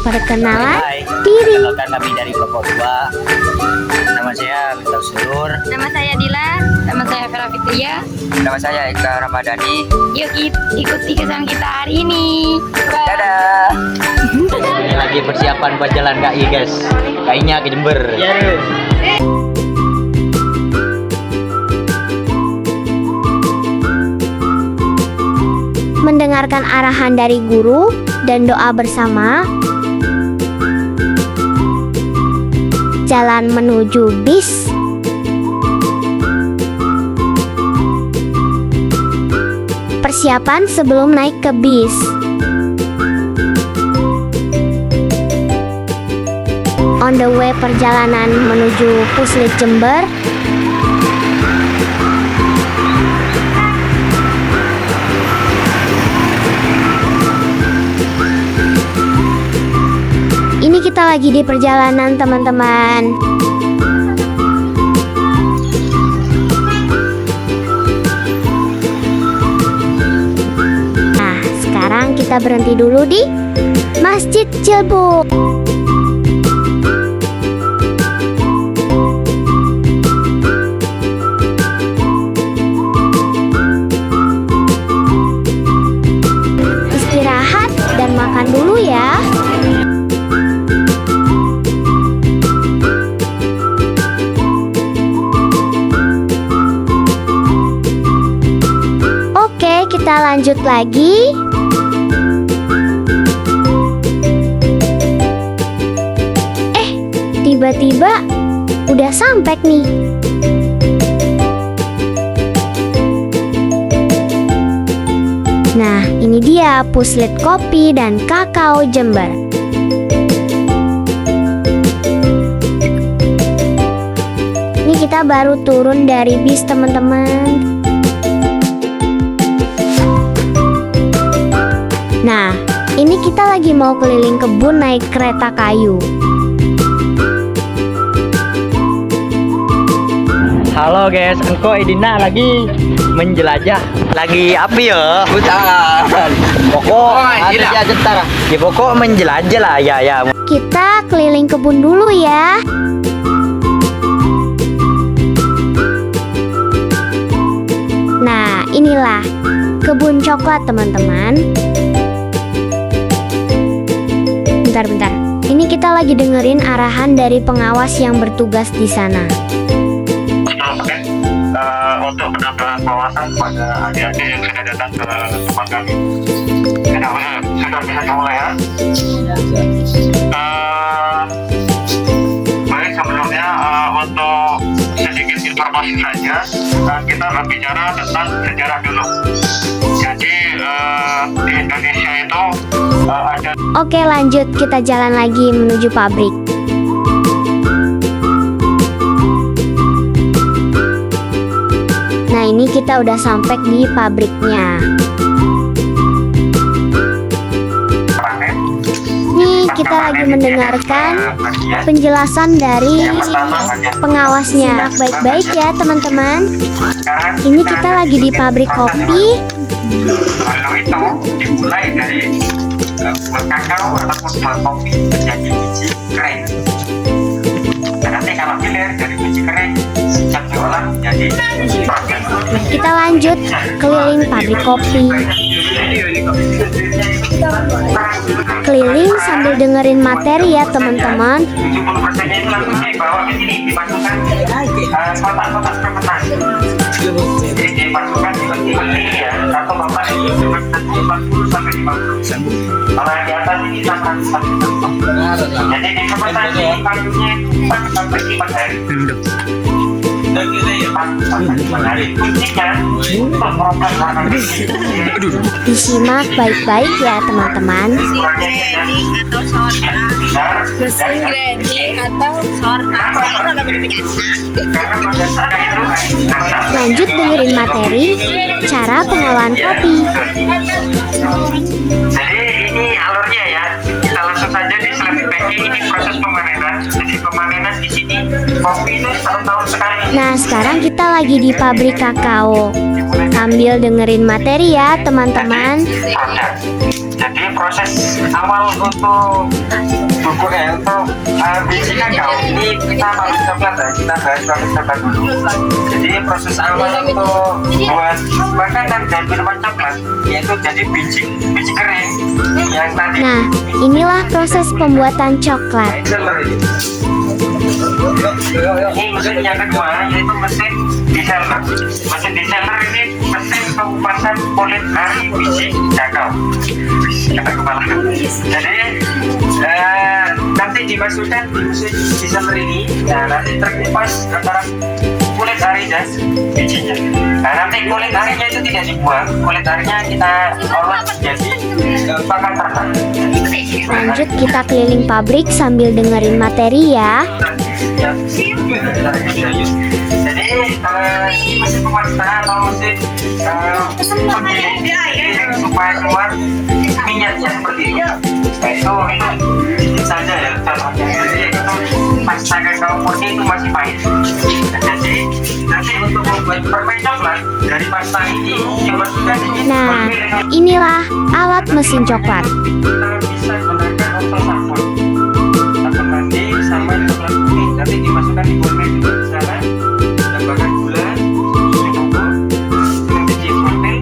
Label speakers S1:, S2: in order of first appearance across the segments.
S1: Perkenalan
S2: Hai,
S1: diri.
S2: kenalkan kami dari Kelompok 2. Nama saya Miftah Surur.
S3: Nama saya Dila, nama saya Vera Fitria.
S2: Nama saya Eka Ramadhani.
S3: Yuk ikuti kesan kita hari ini. Bye.
S2: Dadah. Ini lagi persiapan buat jalan KI guys. KI-nya ke Jember.
S1: Mendengarkan arahan dari guru dan doa bersama. Jalan menuju bis. Persiapan sebelum naik ke bis. On the way perjalanan menuju Puslit Jember. Ini kita lagi di perjalanan, teman-teman. Nah, sekarang kita berhenti dulu di Masjid Cilbuk. Istirahat dan makan dulu ya. Oke, kita lanjut lagi. Tiba-tiba udah sampai nih. Nah, ini dia Puslit Kopi dan Kakao Jember. Ini kita baru turun dari bis, teman-teman. Nah, ini kita lagi mau keliling kebun naik kereta kayu.
S2: Halo guys, engkau Idina lagi menjelajah. Lagi apa ya? Bukan. Pokok ada aja jentar. Ya pokok menjelajah lah ya.
S1: Kita keliling kebun dulu ya. Nah, inilah kebun coklat, teman-teman. Bentar. Ini kita lagi dengerin arahan dari pengawas yang bertugas di sana.
S4: Untuk penambahan wawasan pada adik-adik yang sudah datang ke tempat kami. Sudah bisa dimulai ya. Baik, sebelumnya untuk sedikit informasi saja, kita berbicara tentang sejarah dulu. Jadi di Indonesia itu ada.
S1: Oke, lanjut, kita jalan lagi menuju pabrik. Nah, ini kita udah sampai di pabriknya. Nih, kita lagi mendengarkan penjelasan dari pengawasnya. Baik-baik ya, teman-teman. Ini kita lagi di pabrik kopi.
S4: Lalu itu dimulai dari buat kakao ataupun buat kopi menjadi biji kering. Dan nanti kalau hilir dari biji kering bisa diolah menjadi produk.
S1: Kita lanjut keliling pabrik kopi. Keliling sambil dengerin materi ya, teman-teman.
S4: 70% itu langsung dibawa ke sini, dimasukkan kotak-kotak per petang. Jadi dimasukkan di sini ya, satu kotak itu 40 sampai 50. Kalau yang di atas ini 600. Jadi di fermentasi kayunya 4 sampai 5 hari. Kuncinya untuk program warna
S1: Disimak baik-baik ya, teman-teman.
S3: Mesin grinding atau sorta.
S1: Lanjut dengerin materi cara pengolahan kopi.
S4: Jadi ini alurnya ya. Kita langsung saja di selanjutnya. Ini proses pemanenan. Jadi pemanenan di sini kopi itu 1 tahun sekali.
S1: Nah, sekarang kita lagi di pabrik kakao. Sambil dengerin materi ya, teman-teman.
S4: Produk. Jadi proses awal untuk untuk biji kakao ini kita pabrik coklat ya. Kita bahas pabrik coklat dulu. Jadi proses awal untuk buat makanan dan minuman coklat yaitu jadi biji kering yang tadi.
S1: Nah, inilah proses pembuatan coklat.
S4: Ini mesin yang kedua yaitu mesin desainer. Mesin desainer ini mesin pengupasan kulit dari biji kakao. Kata kepala. Jadi nanti dimasukkan di mesin desainer ini, nah nanti terkupas antara kulit ari dan bijinya. Nah nanti kulit arinya itu tidak dibuang, kulit arinya kita olah jadi pakan ternak.
S1: Lanjut kita keliling pabrik sambil dengerin materi ya.
S4: Jadi ini mesin pemasta atau mesin penggiling supaya keluar minyaknya seperti itu. Nah itu saja ya contohnya. Jadi itu pasta kakao putih itu masih pahit. Jadi nanti untuk membuat permen coklat dari pasta ini dimasukkan ini.
S1: Nah, inilah alat mesin coklat.
S4: Kita bisa gunakan untuk sabun mandi sama coklat putih. Nanti dimasukkan di botol juga di sana. Tambahkan gula, bubuk, nanti di botol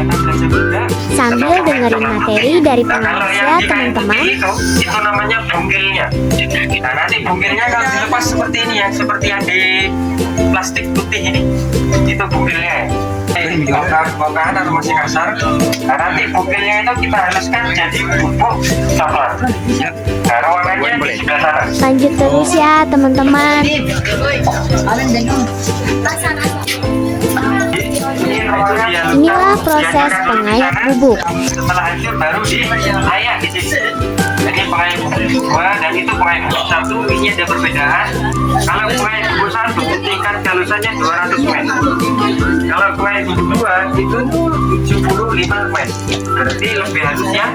S4: 16 juga.
S1: Sambil dengerin materi dari pengawas ya, teman-teman.
S4: Itu namanya bungkilnya. Nah nanti bungkilnya kalau dilepas seperti ini ya, seperti yang di plastik putih ini, itu bungkilnya. Bongkahan atau masih kasar. Nah nanti bungkilnya itu kita haluskan jadi bubuk coklat. Nah ruangannya di sebelah sana.
S1: Lanjut terus ya, teman-teman. Inilah proses pengayak bubuk.
S4: Setelah hancur baru diayak di sini. Ini pengayak bubuk 2 dan itu pengayak bubuk 1. Ini ada perbedaan. Kalau pengayak bubuk 1 tingkat halusannya 200 meter. Kalau pengayak bubuk 2 itu 75 meter. Berarti lebih halusnya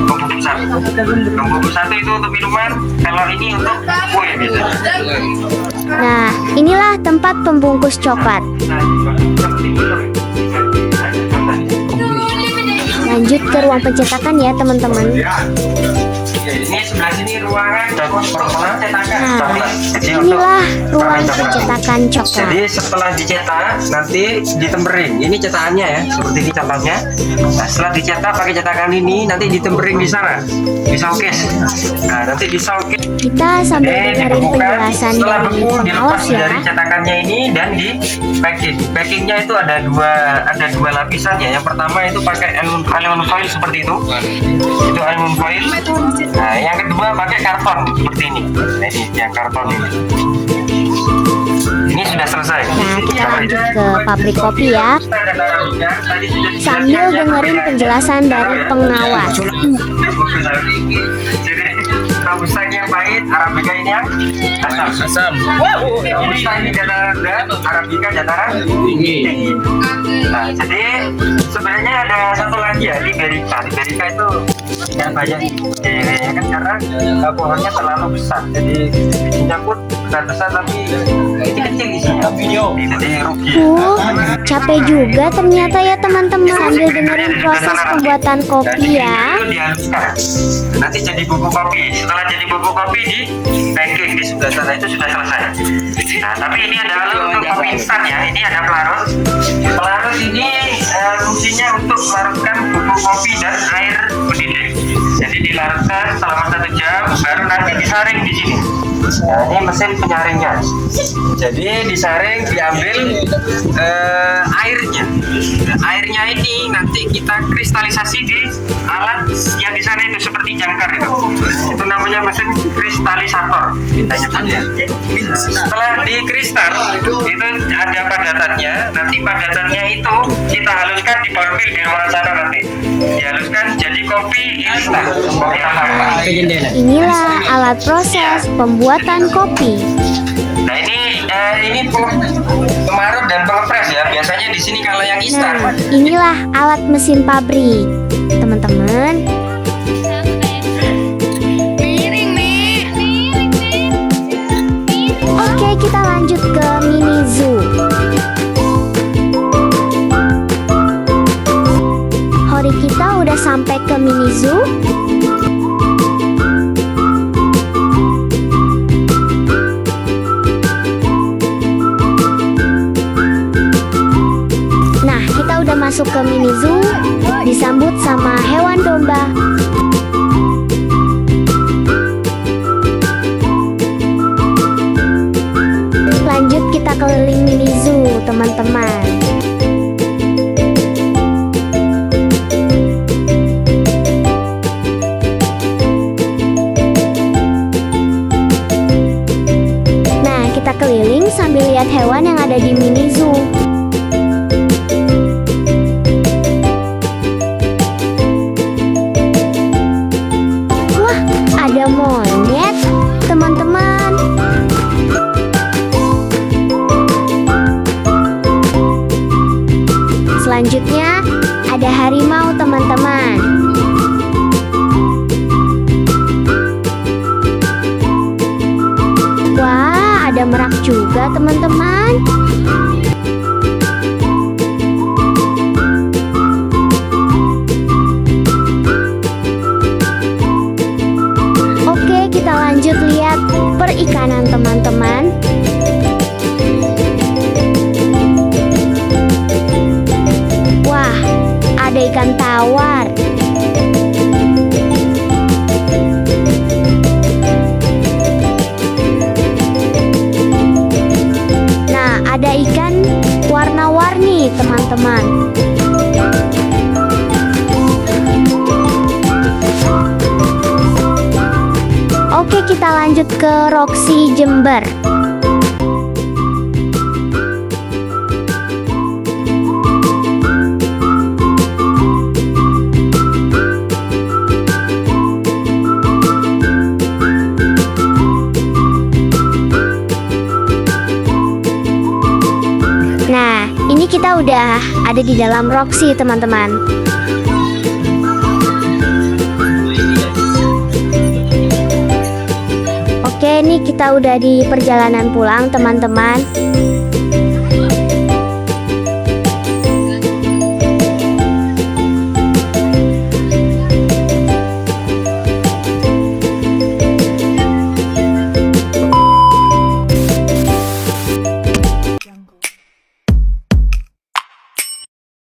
S4: bubuk 1. Bubuk 1 itu untuk minuman. Kalau ini untuk kue biasanya.
S1: Nah, inilah tempat pembungkus coklat. Lanjut ke ruang pencetakan ya, teman-teman.
S4: Ini sebelah sini ruangan permulaan cetakan.
S1: Nah, inilah ruang pencetakan coklat.
S4: Jadi setelah dicetak nanti ditempering. Ini cetakannya ya, seperti ini contohnya. Nah, setelah dicetak pakai cetakan ini nanti ditempering di sana, di showcase. Nah, nanti di showcase.
S1: Kita sambil dengerin penjelasan
S4: setelah
S1: dari
S4: beku dilepas
S1: pengawas ya.
S4: dari cetakannya ini dan di packing. Packingnya itu ada dua lapisan ya. Yang pertama itu pakai aluminium foil seperti itu. Itu aluminium foil. Nah, yang kedua pakai karton seperti ini. Nah, ini yang karton ini. Ini sudah selesai.
S1: Nah, kita lanjut ke pabrik kopi ya. Sambil dengerin penjelasan dari pengawas.
S4: Jadi robusta ini yang pahit, arabica ini yang asam. Robusta ini dataran rendah, arabica dataran tinggi. Nah, jadi sebenarnya ada satu lagi ya, liberica. Liberica itu yang banyak ya kan karena pohonnya terlalu besar. Jadi bijinya pun bukan besar tapi kecil isinya. Jadi rugi.
S1: Capek juga ternyata ya, teman-teman. Sambil dengerin proses pembuatan kopi ya.
S4: Itu dihaluskan. Nanti jadi bubuk kopi. Setelah jadi bubuk kopi di packing di sebelah sana itu sudah selesai. Nah, tapi ini ada untuk kopi instan ya. Ini ada pelarut. Pelarut ini fungsinya untuk melarutkan bubuk kopi dan air mendidih. Jadi dilarutkan selama 1 jam, baru nanti disaring di sini. Nah, ini mesin penyaringnya. Jadi disaring, diambil airnya. Airnya ini nanti kita kristalisasi di alat yang di sana itu seperti jangkar itu. Itu namanya mesin kristalisator. Kita nyebutnya. Setelah dikristal itu ada padatannya. Nanti padatannya itu kita haluskan di borbil di ruang sana nanti. Dihaluskan jadi kopi instan.
S1: Inilah alat proses pembuatan kopi.
S4: Nah ini pemarut dan pengepres ya. Biasanya di sini kalau yang instan.
S1: Nah, inilah alat mesin pabrik, teman-teman. Oke, keliling mini zoo, teman-teman. Nah, kita keliling sambil lihat hewan yang ada di mini zoo. Wah, ada monyet, teman-teman. Selanjutnya, ada harimau, teman-teman. Wah, ada merak juga, teman-teman. Oke, kita lanjut lihat perikanan, teman-teman. Wah, ada ikan tawar. Nah, ada ikan warna-warni, teman-teman. Oke, kita lanjut ke Roxy Jember. Nah, ini kita udah ada di dalam Roxy, teman-teman. Oke, ini kita udah di perjalanan pulang, teman-teman.